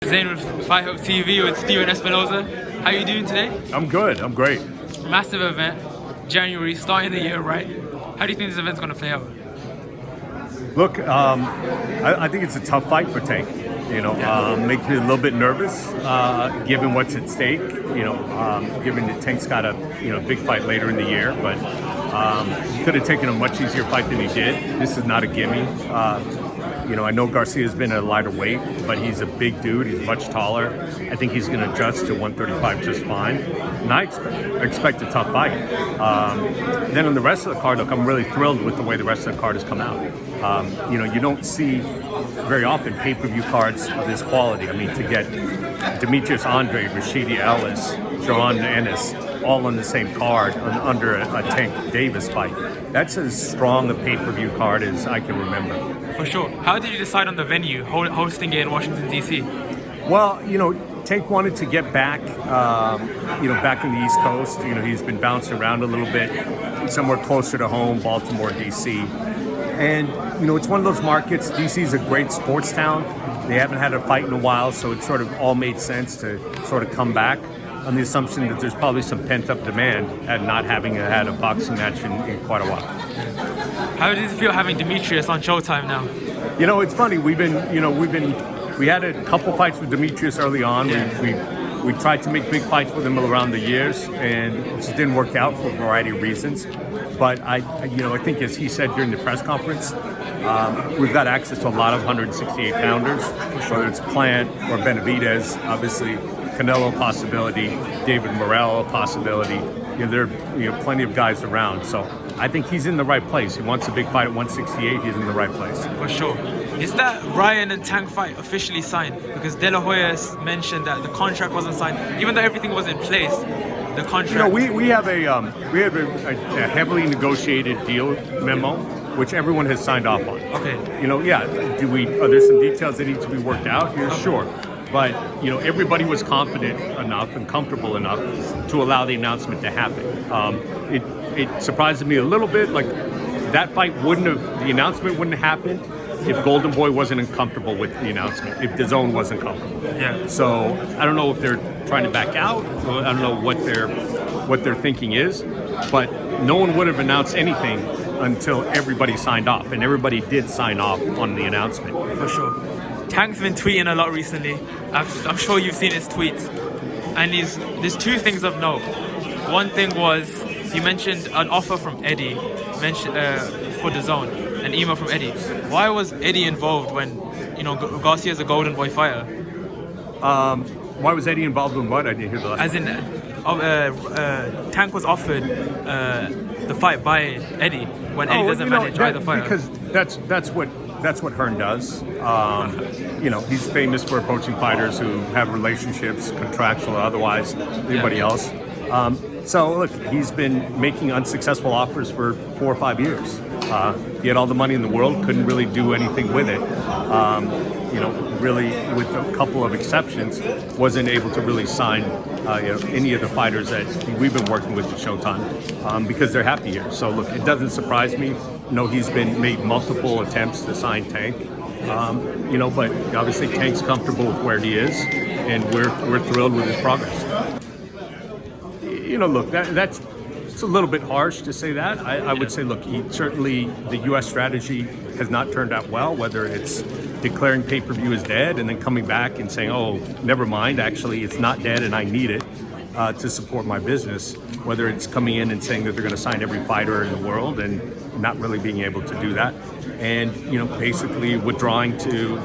DAZN with Fight Hope TV with Stephen Espinoza. How are you doing today? I'm good. I'm great. Massive event, January, starting the year, right? How do you think this event's going to play out? Look, I think it's a tough fight for Tank. Makes me a little bit nervous, given what's at stake. Given that Tank's got a big fight later in the year, but he could have taken a much easier fight than he did. This is not a gimme. I know Garcia's been a lighter weight, but he's a big dude. He's much taller. I think he's going to adjust to 135 just fine. And I expect a tough fight. Then on the rest of the card, look, I'm really thrilled with the way the rest of the card has come out. You don't see very often pay-per-view cards of this quality. I mean, to get Demetrius Andrade, Rashidi Ellis, Gervonta Davis, all on the same card under a Tank Davis fight. That's as strong a pay-per-view card as I can remember. For sure. How did you decide on the venue, hosting it in Washington, D.C.? Well, Tank wanted to get back, back in the East Coast. He's been bouncing around a little bit, somewhere closer to home, Baltimore, D.C. And, it's one of those markets. D.C. is a great sports town. They haven't had a fight in a while, so it sort of all made sense to sort of come back on the assumption that there's probably some pent-up demand at not having had a boxing match in quite a while. How does it feel having Demetrius on Showtime now? It's funny. We had a couple fights with Demetrius early on. Yeah. We tried to make big fights with him around the years, and it just didn't work out for a variety of reasons. But I think, as he said during the press conference, we've got access to a lot of 168 pounders, whether it's Plant or Benavidez, obviously Canelo possibility, David Morrell possibility. There are plenty of guys around, so I think he's in the right place. He wants a big fight at 168. He's in the right place. For sure. Is that Ryan and Tank fight officially signed? Because De La Hoya mentioned that the contract wasn't signed, even though everything was in place. The contract. We have a heavily negotiated deal memo, which everyone has signed off on. Okay. Are there some details that need to be worked out? Yeah, sure. But, everybody was confident enough and comfortable enough to allow the announcement to happen. It surprised me a little bit, like that fight the announcement wouldn't have happened if Golden Boy wasn't comfortable with the announcement, if DAZN wasn't comfortable. Yeah. So I don't know if they're trying to back out. I don't know what their thinking is, but no one would have announced anything until everybody signed off, and everybody did sign off on the announcement. For sure. Tank's been tweeting a lot recently. I'm sure you've seen his tweets. And there's two things of note. One thing was, he mentioned an offer from Eddie for DAZN, an email from Eddie. Why was Eddie involved when, Garcia's a Golden Boy fighter? Why was Eddie involved in what? I didn't hear the last. As in, Tank was offered the fight by Eddie when Eddie doesn't manage either fighter. Because that's what Hearn does. He's famous for poaching fighters who have relationships, contractual or otherwise, anybody else. So look, he's been making unsuccessful offers for 4 or 5 years. He had all the money in the world, couldn't really do anything with it. Really, with a couple of exceptions, wasn't able to really sign any of the fighters that we've been working with at Showtime because they're happy here. So look, it doesn't surprise me. He's made multiple attempts to sign Tank. But obviously Tank's comfortable with where he is, and we're thrilled with his progress. Look, it's a little bit harsh to say that. I would say, look, certainly the U.S. strategy has not turned out well, whether it's declaring pay-per-view is dead and then coming back and saying, oh, never mind, actually it's not dead and I need it to support my business, whether it's coming in and saying that they're going to sign every fighter in the world and not really being able to do that, and basically withdrawing to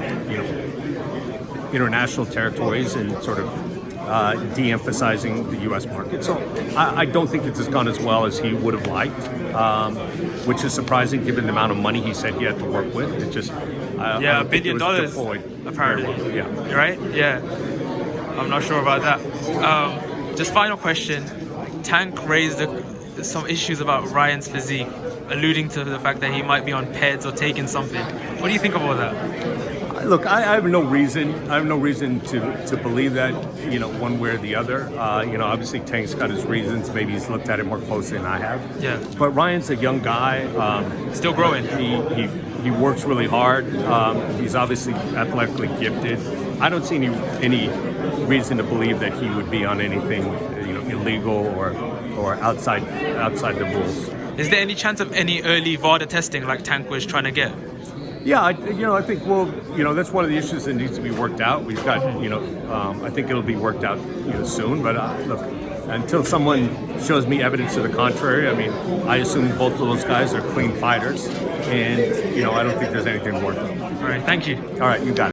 international territories and sort of de-emphasizing the U.S. market. So I don't think it's gone as well as he would have liked, which is surprising given the amount of money he said he had to work with. It just $1 billion apparently. Well. Yeah. Right? Yeah. I'm not sure about that. Just final question. Tank raised some issues about Ryan's physique, alluding to the fact that he might be on PEDs or taking something. What do you think of all that? Look, I have no reason. To believe that, one way or the other. Obviously Tank's got his reasons. Maybe he's looked at it more closely than I have. Yeah. But Ryan's a young guy. Still growing. He works really hard. He's obviously athletically gifted. I don't see any reason to believe that he would be on anything illegal or outside the rules. Is there any chance of any early VADA testing like Tank was trying to get? Yeah, I think that's one of the issues that needs to be worked out. We've got I think it'll be worked out soon. But look, until someone shows me evidence to the contrary, I mean, I assume both of those guys are clean fighters, and I don't think there's anything more to them. All right, thank you. All right, you got it.